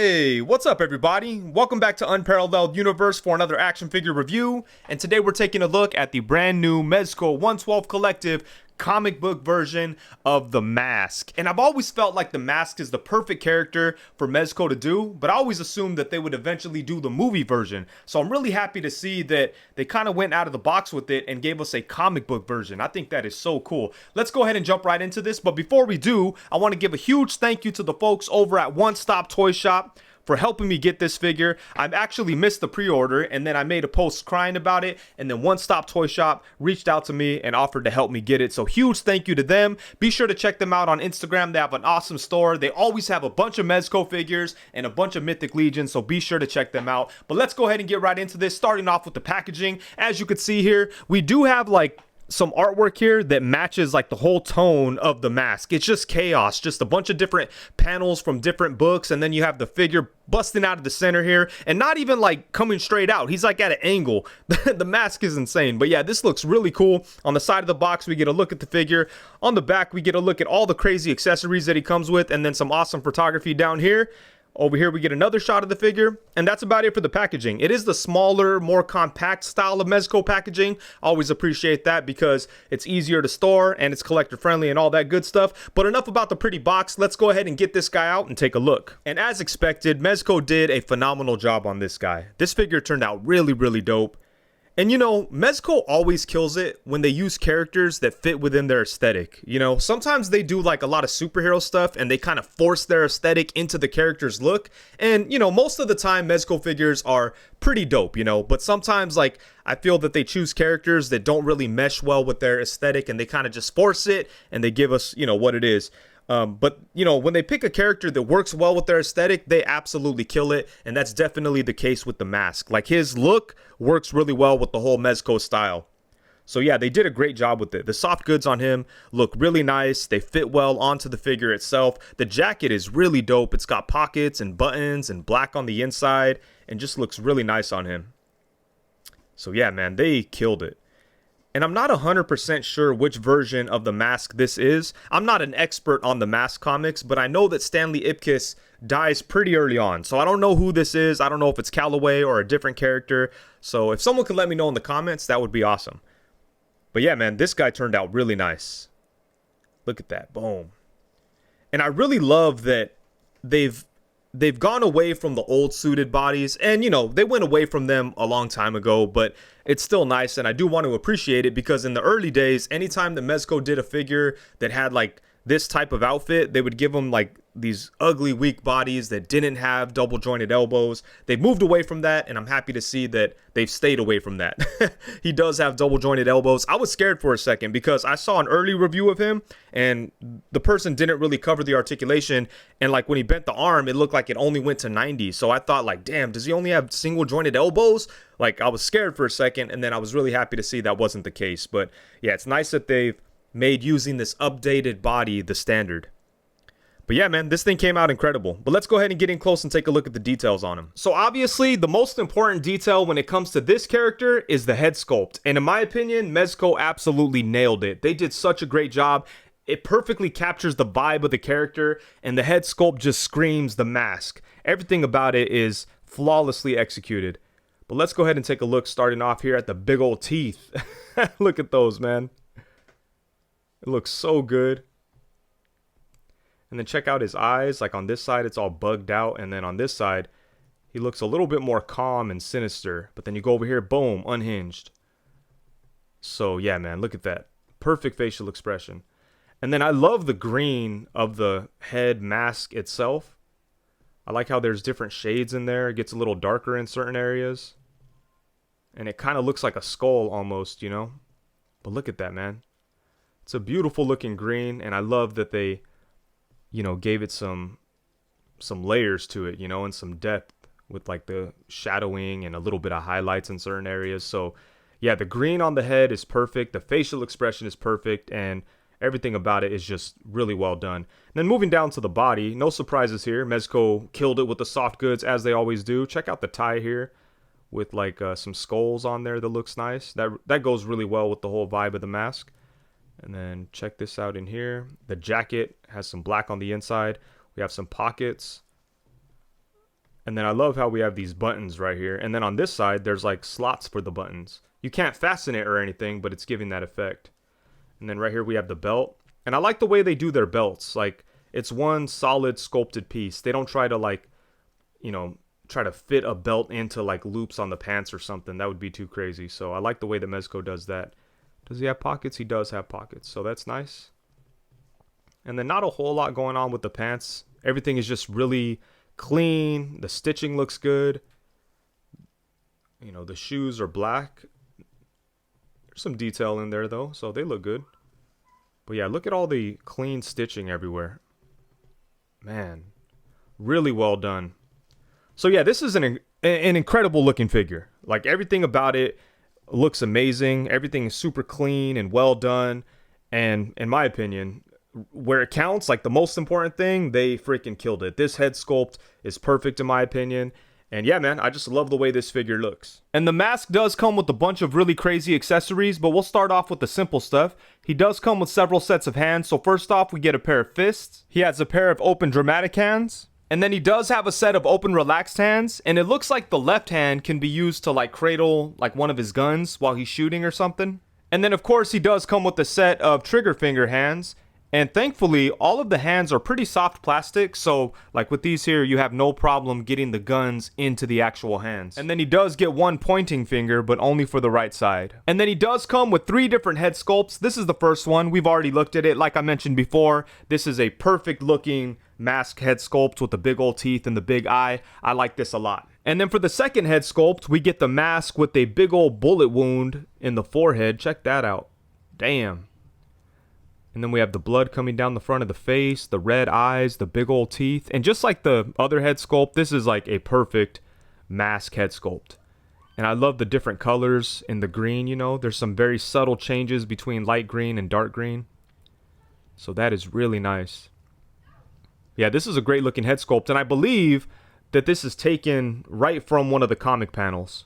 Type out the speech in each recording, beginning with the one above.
Hey, what's up everybody? Welcome back to Unparalleled Universe for another action figure review. And today we're taking a look at the brand new Mezco 112 Collective comic book version of the Mask. And I've always felt like the Mask is the perfect character for Mezco to do, but I always assumed that they would eventually do the movie version. So I'm really happy to see that they kind of went out of the box with it and gave us a comic book version. I think that is so cool. Let's go ahead and jump right into this. But before we do, I want to give a huge thank you to the folks over at One Stop Toy Shop for helping me get this figure. I've actually missed the pre-order, and then I made a post crying about it, and then One Stop Toy Shop reached out to me and offered to help me get it. So huge thank you to them. Be sure to check them out on Instagram. They have an awesome store. They always have a bunch of Mezco figures and a bunch of Mythic Legions, so be sure to check them out. But let's go ahead and get right into this, starting off with the packaging. As you can see here, we do have like some artwork here that matches like the whole tone of the Mask. It's just chaos, just a bunch of different panels from different books, and then you have the figure busting out of the center here and not even like coming straight out. He's like at an angle. The Mask is insane. But yeah, this looks really cool. On the side of the box we get a look at the figure. On the back we get a look at all the crazy accessories that he comes with, and then some awesome photography down here. Over here we get another shot of the figure, and that's about it for the packaging. It is the smaller, more compact style of Mezco packaging. Always appreciate that because it's easier to store and it's collector friendly and all that good stuff. But enough about the pretty box. Let's go ahead and get this guy out and take a look. And as expected, Mezco did a phenomenal job on this guy. This figure turned out really dope. And you know, Mezco always kills it when they use characters that fit within their aesthetic. You know, sometimes they do like a lot of superhero stuff and they kind of force their aesthetic into the character's look. And, you know, most of the time Mezco figures are pretty dope, you know, but sometimes like I feel that they choose characters that don't really mesh well with their aesthetic and they kind of just force it and they give us, you know, what it is. But, you know, when they pick a character that works well with their aesthetic, they absolutely kill it. And that's definitely the case with the Mask. Like, his look works really well with the whole Mezco style. So, yeah, they did a great job with it. The soft goods on him look really nice. They fit well onto the figure itself. The jacket is really dope. It's got pockets and buttons and black on the inside and just looks really nice on him. So, yeah, man, they killed it. And I'm not 100% sure which version of the Mask this is. I'm not an expert on the Mask comics, but I know that Stanley Ipkiss dies pretty early on. So I don't know who this is. I don't know if it's Calloway or a different character. So if someone could let me know in the comments, that would be awesome. But yeah, man, this guy turned out really nice. Look at that. Boom. And I really love that they've gone away from the old suited bodies, and you know, they went away from them a long time ago, but it's still nice and I do want to appreciate it because in the early days, anytime the Mezco did a figure that had like this type of outfit, they would give them like these ugly weak bodies that didn't have double jointed elbows. They've moved away from that, and I'm happy to see that they've stayed away from that. He does have double jointed elbows. I was scared for a second because I saw an early review of him and the person didn't really cover the articulation, and like when he bent the arm it looked like it only went to 90. So I thought like, damn, does he only have single jointed elbows? Like, I was scared for a second, and then I was really happy to see that wasn't the case. But yeah, it's nice that they've made using this updated body the standard. But yeah, man, this thing came out incredible. But let's go ahead and get in close and take a look at the details on him. So obviously, the most important detail when it comes to this character is the head sculpt. And in my opinion, Mezco absolutely nailed it. They did such a great job. It perfectly captures the vibe of the character, and the head sculpt just screams the Mask. Everything about it is flawlessly executed. But let's go ahead and take a look, starting off here at the big old teeth. Look at those, man. It looks so good. And then check out his eyes. Like on this side, it's all bugged out. And then on this side, he looks a little bit more calm and sinister. But then you go over here, boom, unhinged. So yeah, man, look at that. Perfect facial expression. And then I love the green of the head mask itself. I like how there's different shades in there. It gets a little darker in certain areas. And it kind of looks like a skull almost, you know. But look at that, man. It's a beautiful looking green, and I love that they, you know, gave it some layers to it, you know, and some depth with like the shadowing and a little bit of highlights in certain areas. So yeah, the green on the head is perfect. The facial expression is perfect, and everything about it is just really well done. And then moving down to the body, no surprises here. Mezco killed it with the soft goods as they always do. Check out the tie here with like some skulls on there that looks nice. That goes really well with the whole vibe of the Mask. And then check this out in here. The jacket has some black on the inside. We have some pockets. And then I love how we have these buttons right here. And then on this side, there's like slots for the buttons. You can't fasten it or anything, but it's giving that effect. And then right here we have the belt. And I like the way they do their belts. Like, it's one solid sculpted piece. They don't try to, like, you know, try to fit a belt into like loops on the pants or something. That would be too crazy. So I like the way that Mezco does that. Does he have pockets? He does have pockets, so that's nice. And then not a whole lot going on with the pants. Everything is just really clean. The stitching looks good. You know, the shoes are black. There's some detail in there though, so they look good. But yeah, look at all the clean stitching everywhere. Man, really well done. So yeah, this is an incredible looking figure. Like, everything about it looks amazing. Everything is super clean and well done. And in my opinion, where it counts, like the most important thing, they freaking killed it. This head sculpt is perfect in my opinion. And yeah, man, I just love the way this figure looks. And the mask does come with a bunch of really crazy accessories, but we'll start off with the simple stuff. He does come with several sets of hands. So first off, we get a pair of fists. He has a pair of open dramatic hands. And then he does have a set of open relaxed hands, and it looks like the left hand can be used to like cradle like one of his guns while he's shooting or something. And then of course he does come with a set of trigger finger hands, and thankfully all of the hands are pretty soft plastic, so like with these here you have no problem getting the guns into the actual hands. And then he does get one pointing finger, but only for the right side. And then he does come with 3 different head sculpts. This is the first one. We've already looked at it. Like I mentioned before, this is a perfect looking mask head sculpt with the big old teeth and the big eye. I like this a lot. And then for the second head sculpt, we get the mask with a big old bullet wound in the forehead. Check that out. Damn. And then we have the blood coming down the front of the face, the red eyes, the big old teeth. And just like the other head sculpt, this is like a perfect mask head sculpt. And I love the different colors in the green, you know. There's some very subtle changes between light green and dark green. So that is really nice. Yeah, this is a great looking head sculpt, and I believe that this is taken right from one of the comic panels.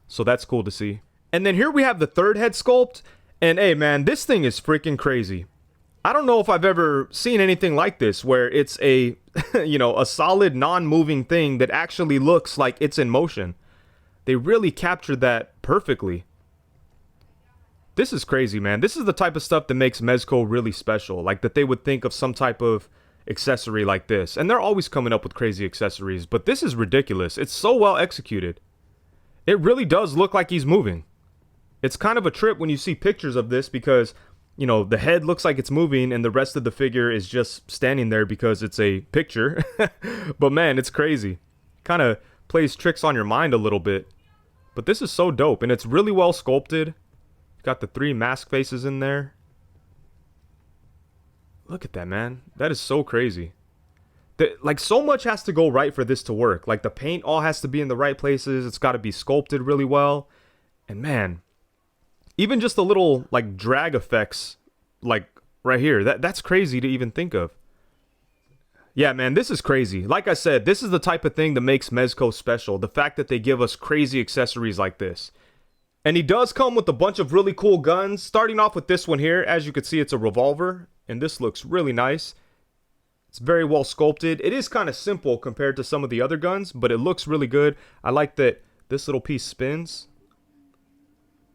So that's cool to see. And then here we have the third head sculpt, and hey man, this thing is freaking crazy. I don't know if I've ever seen anything like this, where it's a, you know, a solid non-moving thing that actually looks like it's in motion. They really captured that perfectly. This is crazy, man. This is the type of stuff that makes Mezco really special. Like, that they would think of some type of accessory like this. And they're always coming up with crazy accessories, but this is ridiculous. It's so well executed. It really does look like he's moving. It's kind of a trip when you see pictures of this because, you know, the head looks like it's moving and the rest of the figure is just standing there because it's a picture. But man, it's crazy. Kind of plays tricks on your mind a little bit. But this is so dope, and it's really well sculpted. Got the 3 mask faces in there. Look at that, man. That is so crazy. Like, so much has to go right for this to work. Like, the paint all has to be in the right places. It's got to be sculpted really well. And man, even just the little like drag effects, like right here, that's crazy to even think of. Yeah, man, this is crazy. Like I said, this is the type of thing that makes Mezco special. The fact that they give us crazy accessories like this. And he does come with a bunch of really cool guns. Starting off with this one here. As you can see, it's a revolver. And this looks really nice. It's very well sculpted. It is kind of simple compared to some of the other guns, but it looks really good. I like that this little piece spins.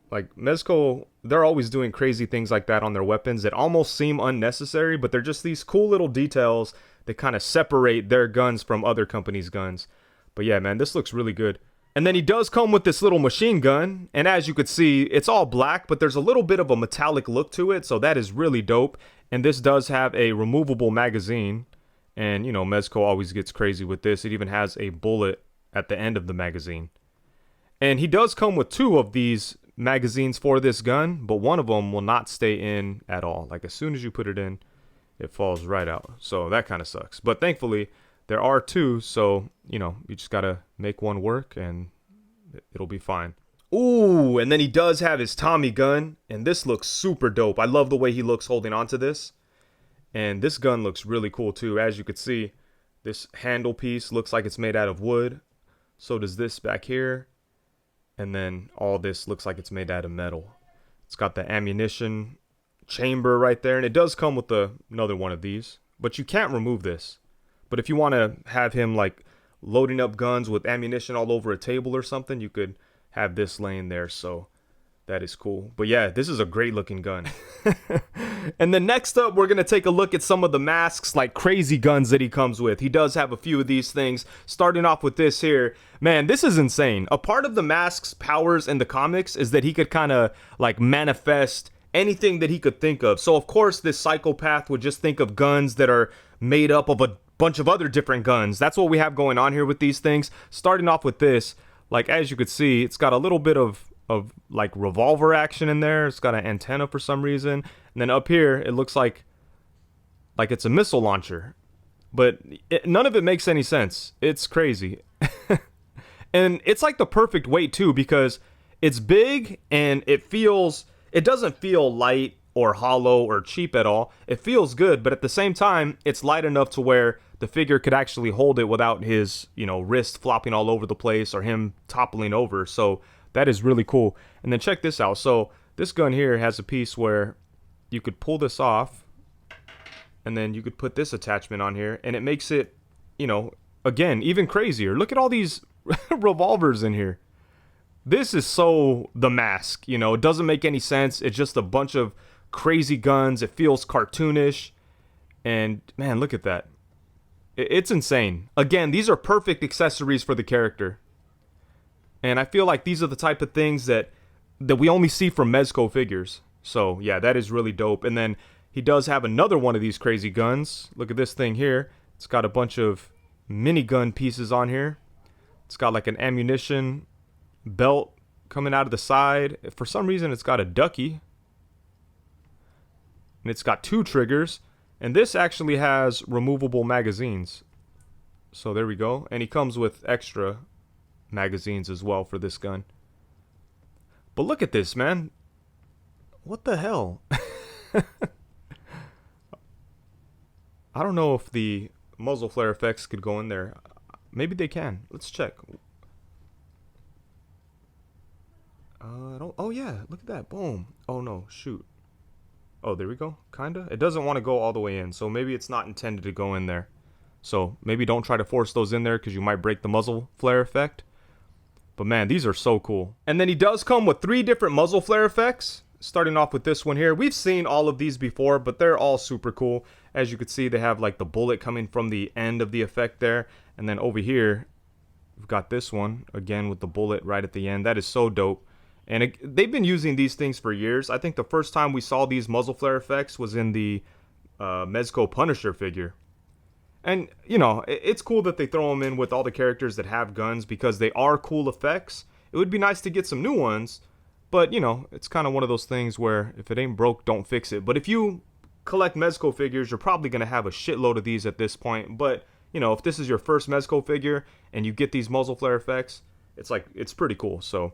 Like, Mezco, they're always doing crazy things like that on their weapons that almost seem unnecessary, but they're just these cool little details that kind of separate their guns from other companies' guns. But yeah, man, this looks really good. And then he does come with this little machine gun, and as you could see, it's all black, but there's a little bit of a metallic look to it, so that is really dope. And this does have a removable magazine, and you know, Mezco always gets crazy with this. It even has a bullet at the end of the magazine. And he does come with 2 of these magazines for this gun, but one of them will not stay in at all. Like, as soon as you put it in, it falls right out. So that kind of sucks. But thankfully, there are 2, so, you know, you just gotta make one work and it'll be fine. Ooh, and then he does have his Tommy gun, and this looks super dope. I love the way he looks holding onto this. And this gun looks really cool too. As you can see, this handle piece looks like it's made out of wood. So does this back here. And then all this looks like it's made out of metal. It's got the ammunition chamber right there, and it does come with another one of these. But you can't remove this. But if you want to have him like loading up guns with ammunition all over a table or something, you could have this laying there. So that is cool. But yeah, this is a great looking gun. And then next up, we're going to take a look at some of the Mask's like crazy guns that he comes with. He does have a few of these things, starting off with this here. Man, this is insane. A part of the Mask's powers in the comics is that he could kind of like manifest anything that he could think of. So of course, this psychopath would just think of guns that are made up of a bunch of other different guns. That's what we have going on here with these things. Starting off with this, like as you could see, it's got a little bit of like revolver action in there. It's got an antenna for some reason. And then up here, it looks like it's a missile launcher. But none of it makes any sense. It's crazy. And it's like the perfect weight too, because it's big and it doesn't feel light or hollow or cheap at all. It feels good, but at the same time, it's light enough to where the figure could actually hold it without his, wrist flopping all over the place or him toppling over. So that is really cool. And then check this out. So this gun here has a piece where you could pull this off and then you could put this attachment on here and it makes it, again, even crazier. Look at all these revolvers in here. This is so the Mask, it doesn't make any sense. It's just a bunch of crazy guns. It feels cartoonish. And man, look at that. It's insane. Again, these are perfect accessories for the character. And I feel like these are the type of things that we only see from Mezco figures. So yeah, that is really dope. And then he does have another one of these crazy guns. Look at this thing here. It's got a bunch of minigun pieces on here. It's got like an ammunition belt coming out of the side. For some reason, it's got a ducky. And it's got 2 triggers. And this actually has removable magazines. So there we go. And he comes with extra magazines as well for this gun. But look at this, man. What the hell? I don't know if the muzzle flare effects could go in there. Maybe they can. Let's check. Oh yeah, look at that. Boom. Oh no, shoot. Oh, there we go. Kinda. It doesn't want to go all the way in, so maybe it's not intended to go in there. So maybe don't try to force those in there because you might break the muzzle flare effect. But man, these are so cool. And then he does come with 3 different muzzle flare effects. Starting off with this one here. We've seen all of these before, but they're all super cool. As you can see, they have like the bullet coming from the end of the effect there. And then over here, we've got this one, again with the bullet right at the end. That is so dope. And they've been using these things for years. I think the first time we saw these muzzle flare effects was in the Mezco Punisher figure. And, it's cool that they throw them in with all the characters that have guns because they are cool effects. It would be nice to get some new ones, but, it's kind of one of those things where if it ain't broke, don't fix it. But if you collect Mezco figures, you're probably going to have a shitload of these at this point. But, if this is your first Mezco figure and you get these muzzle flare effects, it's pretty cool. So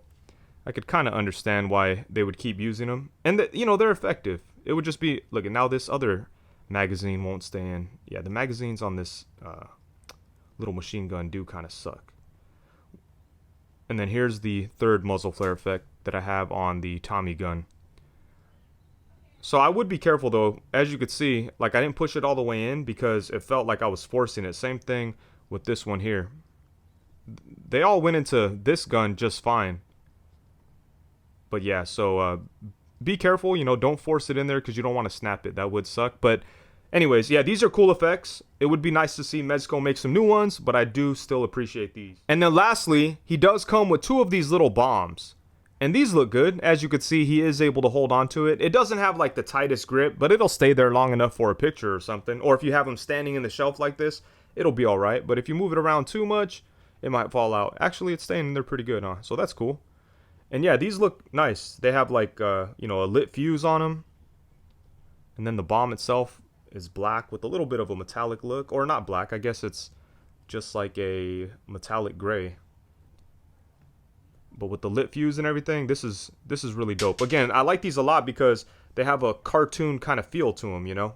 I could kind of understand why they would keep using them. And, they're effective. It would just be, look, now this other magazine won't stay in. Yeah, the magazines on this little machine gun do kind of suck. And then here's the third muzzle flare effect that I have on the Tommy gun. So I would be careful though. As you could see, like I didn't push it all the way in because it felt like I was forcing it. Same thing with this one here. They all went into this gun just fine. But yeah, so be careful, don't force it in there because you don't want to snap it. That would suck. But anyways, yeah, these are cool effects. It would be nice to see Mezco make some new ones, but I do still appreciate these. And then lastly, he does come with 2 of these little bombs. And these look good. As you can see, he is able to hold on to it. It doesn't have like the tightest grip, but it'll stay there long enough for a picture or something. Or if you have them standing in the shelf like this, it'll be all right. But if you move it around too much, it might fall out. Actually, it's staying in there pretty good, huh? So that's cool. And yeah, these look nice. They have like, a lit fuse on them. And then the bomb itself is black with a little bit of a metallic look. Or not black, I guess it's just like a metallic gray. But with the lit fuse and everything, this is really dope. Again, I like these a lot because they have a cartoon kind of feel to them,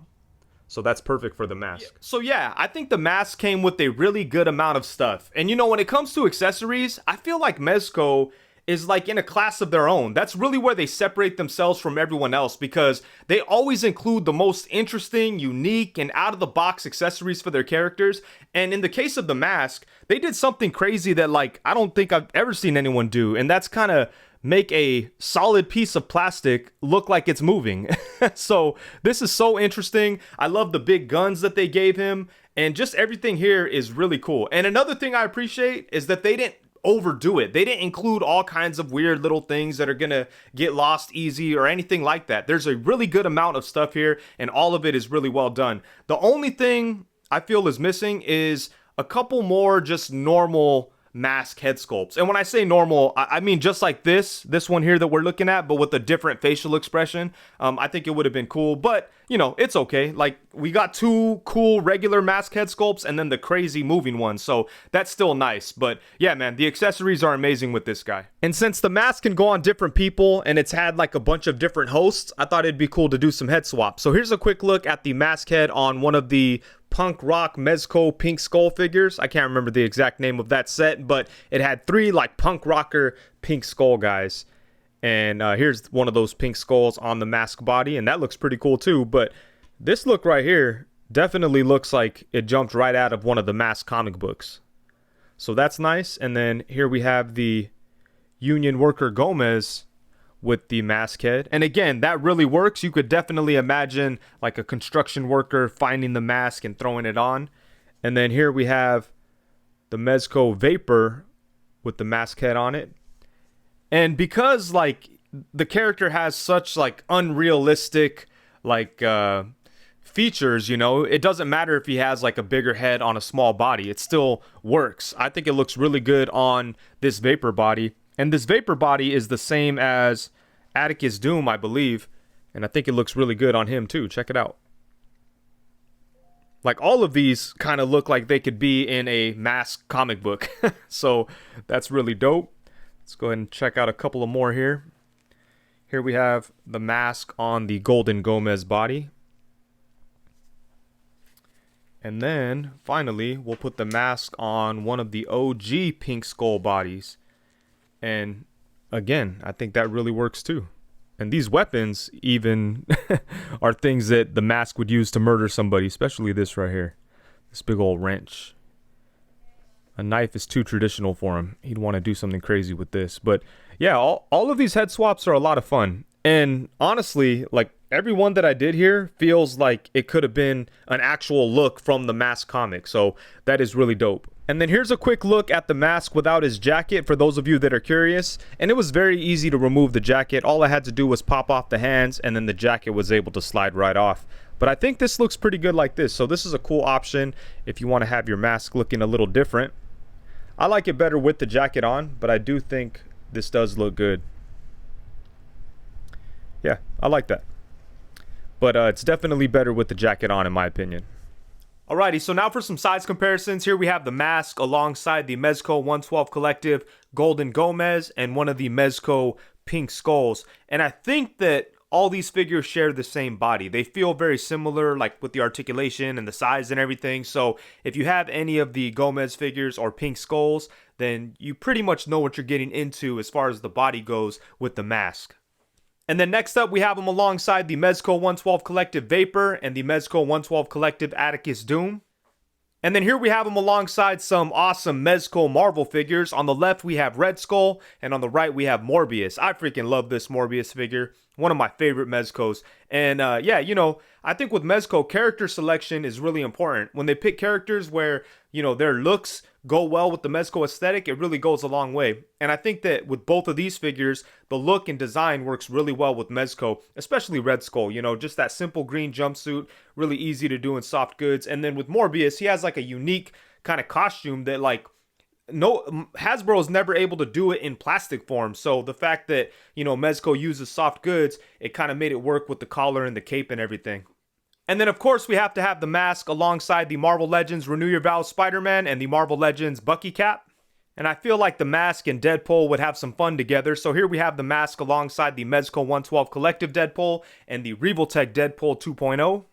So that's perfect for the Mask. So yeah, I think the Mask came with a really good amount of stuff. And when it comes to accessories, I feel like Mezco is like in a class of their own. That's really where they separate themselves from everyone else, because they always include the most interesting, unique, and out-of-the-box accessories for their characters. And in the case of the mask, they did something crazy that, like, I don't think I've ever seen anyone do, and that's kind of make a solid piece of plastic look like it's moving. So this is so interesting. I love the big guns that they gave him, and just everything here is really cool. And another thing I appreciate is that they didn't overdo it. They didn't include all kinds of weird little things that are gonna get lost easy or anything like that. There's a really good amount of stuff here, and all of it is really well done. The only thing I feel is missing is a couple more just normal mask head sculpts. And when I say normal, I mean just like this one here that we're looking at, but with a different facial expression. I think it would have been cool, but you know, it's okay. Like, we got two cool regular mask head sculpts and then the crazy moving one, so that's still nice. But yeah, man, the accessories are amazing with this guy. And since the mask can go on different people and it's had like a bunch of different hosts, I thought it'd be cool to do some head swaps. So here's a quick look at the mask head on one of the Punk Rock Mezco Pink Skull figures. I can't remember the exact name of that set, but it had 3 like punk rocker Pink Skull guys. And here's one of those pink skulls on the mask body, and that looks pretty cool too. But this look right here definitely looks like it jumped right out of one of the mask comic books. So that's nice. And then here we have the Union Worker Gomez with the mask head. And again, that really works. You could definitely imagine like a construction worker finding the mask and throwing it on. And then here we have the Mezco Vapor with the mask head on it. And because like the character has such like unrealistic like features, you know, it doesn't matter if he has like a bigger head on a small body, it still works. I think it looks really good on this Vapor body. And this Vapor body is the same as Atticus Doom, I believe. And I think it looks really good on him too. Check it out. Like, all of these kind of look like they could be in a mask comic book. So that's really dope. Let's go ahead and check out a couple of more here. Here we have the mask on the Golden Gomez body. And then, finally, we'll put the mask on one of the OG Pink Skull bodies. And, again, I think that really works too. And these weapons even are things that the mask would use to murder somebody, especially this right here. This big old wrench. A knife is too traditional for him. He'd want to do something crazy with this. But yeah, all of these head swaps are a lot of fun. And honestly, like, every one that I did here feels like it could have been an actual look from the mask comic. So that is really dope. And then here's a quick look at the mask without his jacket for those of you that are curious. And it was very easy to remove the jacket. All I had to do was pop off the hands, and then the jacket was able to slide right off. But I think this looks pretty good like this. So this is a cool option if you want to have your mask looking a little different. I like it better with the jacket on, but I do think this does look good. Yeah, I like that. But it's definitely better with the jacket on, in my opinion. Alrighty, so now for some size comparisons. Here we have the mask alongside the Mezco 112 Collective Golden Gomez and one of the Mezco Pink Skulls. And I think that all these figures share the same body. They feel very similar, like with the articulation and the size and everything. So if you have any of the Gomez figures or Pink Skulls, then you pretty much know what you're getting into as far as the body goes with the mask. And then next up, we have them alongside the Mezco 112 Collective Vapor and the Mezco 112 Collective Atticus Doom. And then here we have them alongside some awesome Mezco Marvel figures. On the left, we have Red Skull, and on the right, we have Morbius. I freaking love this Morbius figure. One of my favorite Mezcos. And yeah, you know, I think with Mezco, character selection is really important. When they pick characters where, you know, their looks go well with the Mezco aesthetic, it really goes a long way. And I think that with both of these figures, the look and design works really well with Mezco, especially Red Skull. You know, just that simple green jumpsuit, really easy to do in soft goods. And then with Morbius, he has like a unique kind of costume that, like, no, Hasbro's never able to do it in plastic form. So the fact that, you know, Mezco uses soft goods, it kind of made it work with the collar and the cape and everything. And then, of course, we have to have the mask alongside the Marvel Legends Renew Your Vows Spider-Man and the Marvel Legends Bucky Cap. And I feel like the mask and Deadpool would have some fun together. So here we have the mask alongside the Mezco 112 Collective Deadpool and the Revoltech Deadpool 2.0.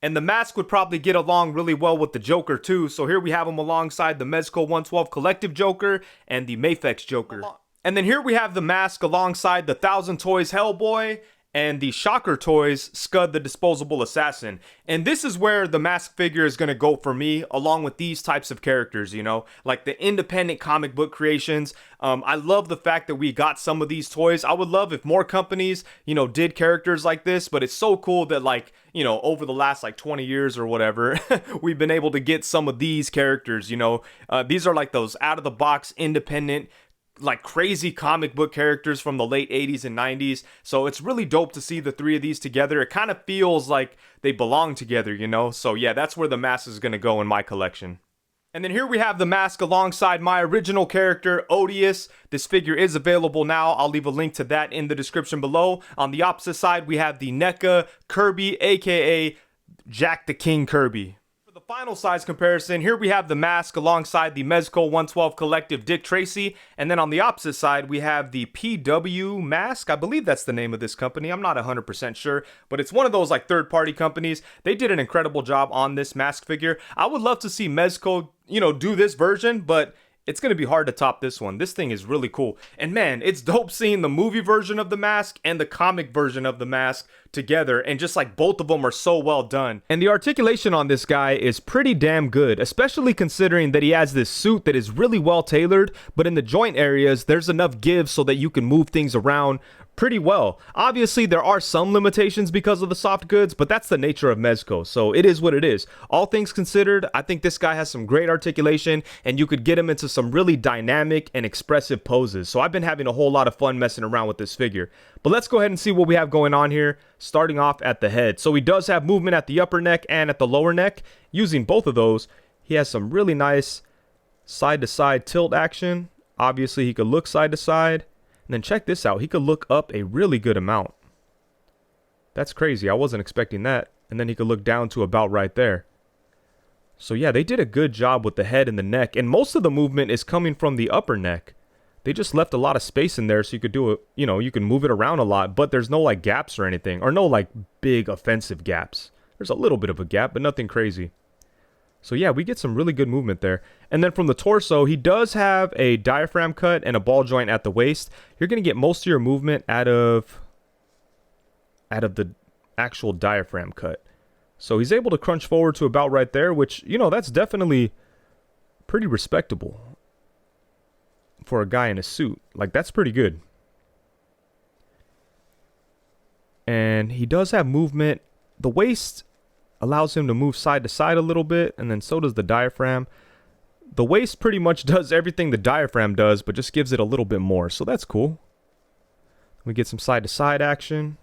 And the mask would probably get along really well with the Joker too. So here we have him alongside the Mezco 112 Collective Joker and the Mafex Joker. And then here we have the mask alongside the 1,000 Toys Hellboy and the Shocker Toys Scud the Disposable Assassin. And this is where the mask figure is going to go for me, along with these types of characters, you know, like the independent comic book creations. I love the fact that we got some of these toys. I would love if more companies, you know, did characters like this, but it's so cool that, like, you know, over the last like 20 years or whatever, we've been able to get some of these characters, you know. These are like those out of the box independent, like crazy comic book characters from the late 80s and 90s. So it's really dope to see the three of these together. It kind of feels like they belong together, you know? So yeah, that's where the mask is going to go in my collection. And then here we have the mask alongside my original character, Odious. This figure is available now. I'll leave a link to that in the description below. On the opposite side, we have the NECA Kirby, aka Jack the King Kirby. Final size comparison, here we have the mask alongside the Mezco 112 Collective Dick Tracy, and then on the opposite side we have the PW mask. I believe that's the name of this company. I'm not 100% sure, but it's one of those like third-party companies. They did an incredible job on this mask figure. I would love to see Mezco, you know, do this version, but it's going to be hard to top this one. This thing is really cool. And man, it's dope seeing the movie version of the mask and the comic version of the mask together, and just like both of them are so well done. And the articulation on this guy is pretty damn good, especially considering that he has this suit that is really well tailored, but in the joint areas there's enough give so that you can move things around pretty well. Obviously there are some limitations because of the soft goods, but that's the nature of Mezco, so it is what it is. All things considered, I think this guy has some great articulation, and you could get him into some really dynamic and expressive poses. So I've been having a whole lot of fun messing around with this figure. But let's go ahead and see what we have going on here, starting off at the head. So he does have movement at the upper neck and at the lower neck. Using both of those, he has some really nice side-to-side tilt action. Obviously he could look side to side. And then check this out, he could look up a really good amount. That's crazy, I wasn't expecting that. And then he could look down to about right there. So yeah, they did a good job with the head and the neck, and most of the movement is coming from the upper neck. They just left a lot of space in there so you could do it, you know, you can move it around a lot, but there's no like gaps or anything, or no like big offensive gaps. There's a little bit of a gap, but nothing crazy. So yeah, we get some really good movement there. And then from the torso, he does have a diaphragm cut and a ball joint at the waist. You're going to get most of your movement out of the actual diaphragm cut. So he's able to crunch forward to about right there, which, you know, that's definitely pretty respectable for a guy in a suit. Like, that's pretty good. And he does have movement. The waist allows him to move side to side a little bit, and then so does the diaphragm. The waist pretty much does everything the diaphragm does, but just gives it a little bit more, so that's cool. We get some side to side action.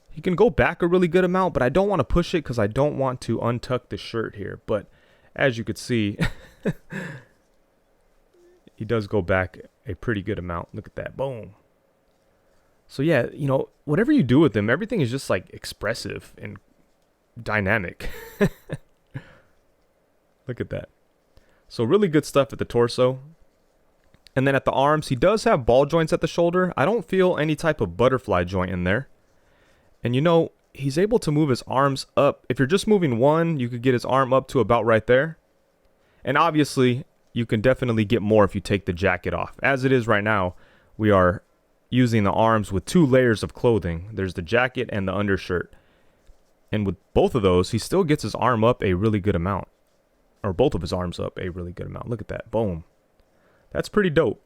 He can go back a really good amount, but I don't want to push it because I don't want to untuck the shirt here. But as you could see, he does go back a pretty good amount. Look at that, boom. So yeah, you know, whatever you do with him, everything is just like expressive and dynamic. Look at that. So really good stuff at the torso. And then at the arms, he does have ball joints at the shoulder. I don't feel any type of butterfly joint in there. And you know, he's able to move his arms up. If you're just moving one, you could get his arm up to about right there. And obviously, you can definitely get more if you take the jacket off. As it is right now, we are using the arms with 2 layers of clothing. There's the jacket and the undershirt. And with both of those, he still gets his arm up a really good amount. Or both of his arms up a really good amount. Look at that. Boom. That's pretty dope.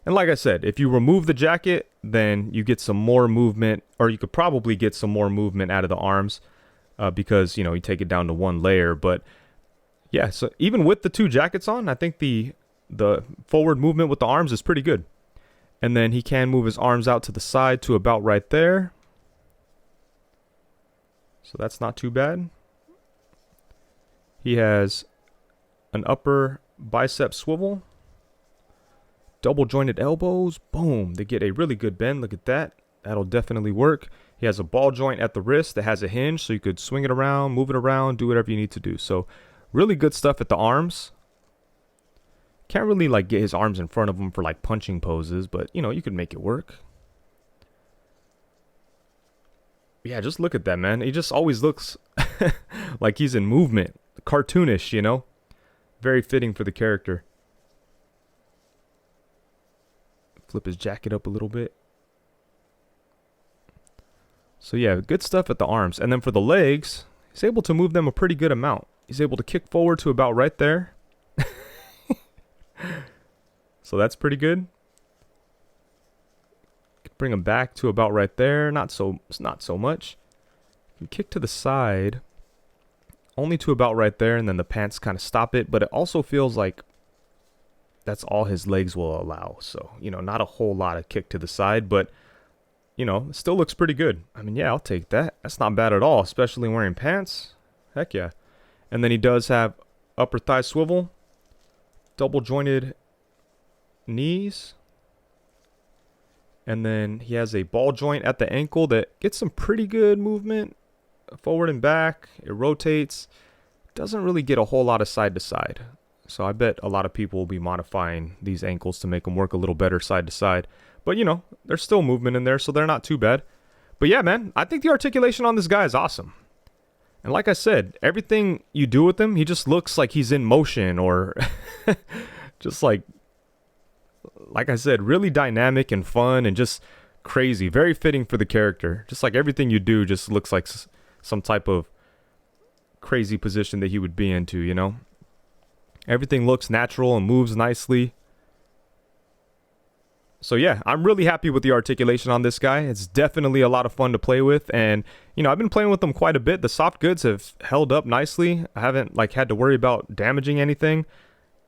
And like I said, if you remove the jacket, then you get some more movement. Or you could probably get some more movement out of the arms. Because, you know, you take it down to 1 layer. But yeah, so even with the 2 jackets on, I think the forward movement with the arms is pretty good. And then he can move his arms out to the side to about right there. So that's not too bad. He has an upper bicep swivel. Double jointed elbows. Boom. They get a really good bend. Look at that. That'll definitely work. He has a ball joint at the wrist that has a hinge, so you could swing it around, move it around, do whatever you need to do. So really good stuff at the arms. Can't really like get his arms in front of him for like punching poses, but you know, you could make it work. Yeah, just look at that, man. He just always looks like he's in movement. Cartoonish, you know? Very fitting for the character. flip his jacket up a little bit. So yeah, good stuff at the arms. And then for the legs, he's able to move them a pretty good amount. He's able to kick forward to about right there. So that's pretty good. Bring him back to about right there. Not so much. You kick to the side. Only to about right there, and then the pants kind of stop it. But it also feels like that's all his legs will allow. So, you know, not a whole lot of kick to the side, but, you know, it still looks pretty good. I mean, yeah, I'll take that. That's not bad at all, especially wearing pants. Heck yeah. And then he does have upper thigh swivel, double jointed knees. And then he has a ball joint at the ankle that gets some pretty good movement forward and back. It rotates. Doesn't really get a whole lot of side to side. So I bet a lot of people will be modifying these ankles to make them work a little better side to side. But, you know, there's still movement in there, so they're not too bad. But yeah, man, I think the articulation on this guy is awesome. And like I said, everything you do with him, he just looks like he's in motion or just like I said, really dynamic and fun and just crazy. Very fitting for the character. Just like everything you do just looks like some type of crazy position that he would be into, you know? Everything looks natural and moves nicely. So yeah, I'm really happy with the articulation on this guy. It's definitely a lot of fun to play with. And, you know, I've been playing with them quite a bit. The soft goods have held up nicely. I haven't, like, had to worry about damaging anything.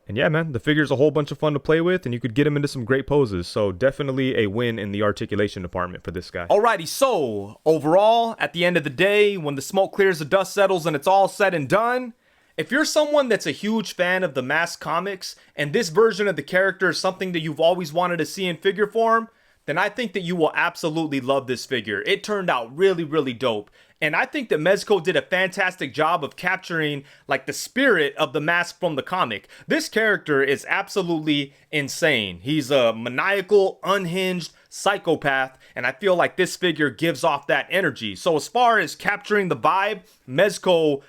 And yeah, man, the figure's a whole bunch of fun to play with, and you could get him into some great poses. So definitely a win in the articulation department for this guy. Alrighty, so overall, at the end of the day, when the smoke clears, the dust settles, and it's all said and done, if you're someone that's a huge fan of the Mask comics, and this version of the character is something that you've always wanted to see in figure form, then I think that you will absolutely love this figure. It turned out really, really dope. And I think that Mezco did a fantastic job of capturing, like, the spirit of the Mask from the comic. This character is absolutely insane. He's a maniacal, unhinged psychopath, and I feel like this figure gives off that energy. So as far as capturing the vibe, Mezco,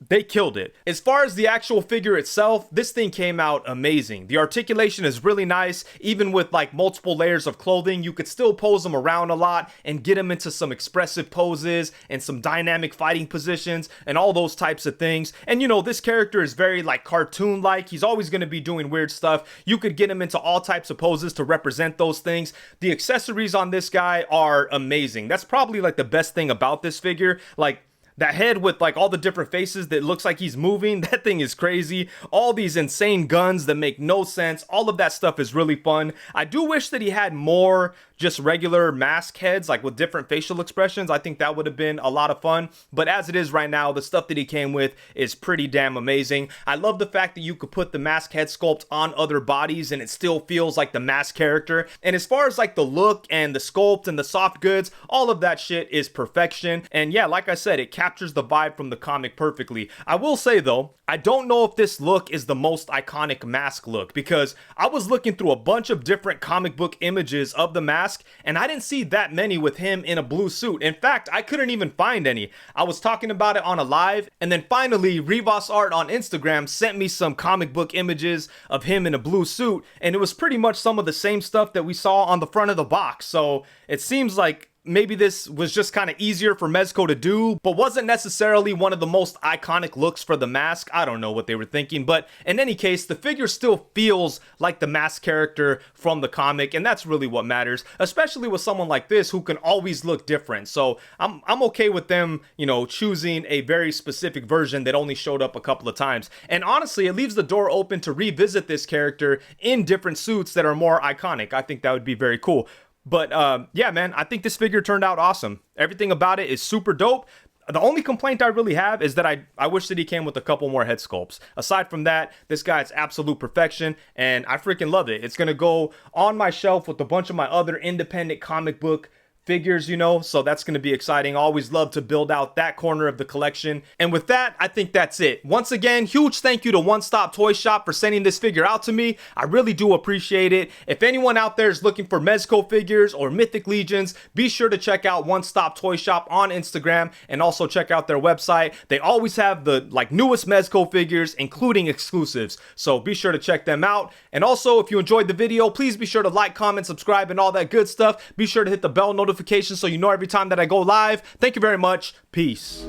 they killed it. As far as the actual figure itself, this thing came out amazing. The articulation is really nice. Even with like multiple layers of clothing, you could still pose him around a lot and get him into some expressive poses and some dynamic fighting positions and all those types of things. And you know, this character is very like cartoon-like. He's always going to be doing weird stuff. You could get him into all types of poses to represent those things. The accessories on this guy are amazing. That's probably like the best thing about this figure. Like, that head with like all the different faces that looks like he's moving, that thing is crazy. All these insane guns that make no sense. All of that stuff is really fun. I do wish that he had more just regular mask heads, like with different facial expressions. I think that would have been a lot of fun. But as it is right now, the stuff that he came with is pretty damn amazing. I love the fact that you could put the mask head sculpt on other bodies and it still feels like the Mask character. And as far as like the look and the sculpt and the soft goods, all of that shit is perfection. And yeah, like I said, it captures the vibe from the comic perfectly. I will say though, I don't know if this look is the most iconic Mask look, because I was looking through a bunch of different comic book images of the Mask and I didn't see that many with him in a blue suit. In fact, I couldn't even find any. I was talking about it on a live, and then finally Rivas Art on Instagram sent me some comic book images of him in a blue suit, and it was pretty much some of the same stuff that we saw on the front of the box. So it seems like maybe this was just kind of easier for Mezco to do, but wasn't necessarily one of the most iconic looks for the Mask. I don't know what they were thinking, but in any case, the figure still feels like the Mask character from the comic, and that's really what matters, especially with someone like this who can always look different. So I'm okay with them, you know, choosing a very specific version that only showed up a couple of times. And honestly, it leaves the door open to revisit this character in different suits that are more iconic. I think that would be very cool. But yeah, man, I think this figure turned out awesome. Everything about it is super dope. The only complaint I really have is that I wish that he came with a couple more head sculpts. Aside from that, this guy's absolute perfection, and I freaking love it. It's going to go on my shelf with a bunch of my other independent comic book figures, you know, so that's going to be exciting. Always love to build out that corner of the collection. And with that, I think that's it. Once again, huge thank you to One Stop Toy Shop for sending this figure out to me. I really do appreciate it. If anyone out there is looking for Mezco figures or Mythic Legions, be sure to check out One Stop Toy Shop on Instagram and also check out their website. They always have the newest Mezco figures, including exclusives, so be sure to check them out. And also, if you enjoyed the video, please be sure to like, comment, subscribe, and all that good stuff. Be sure to hit the bell notification so you know every time that I go live. Thank you very much. Peace.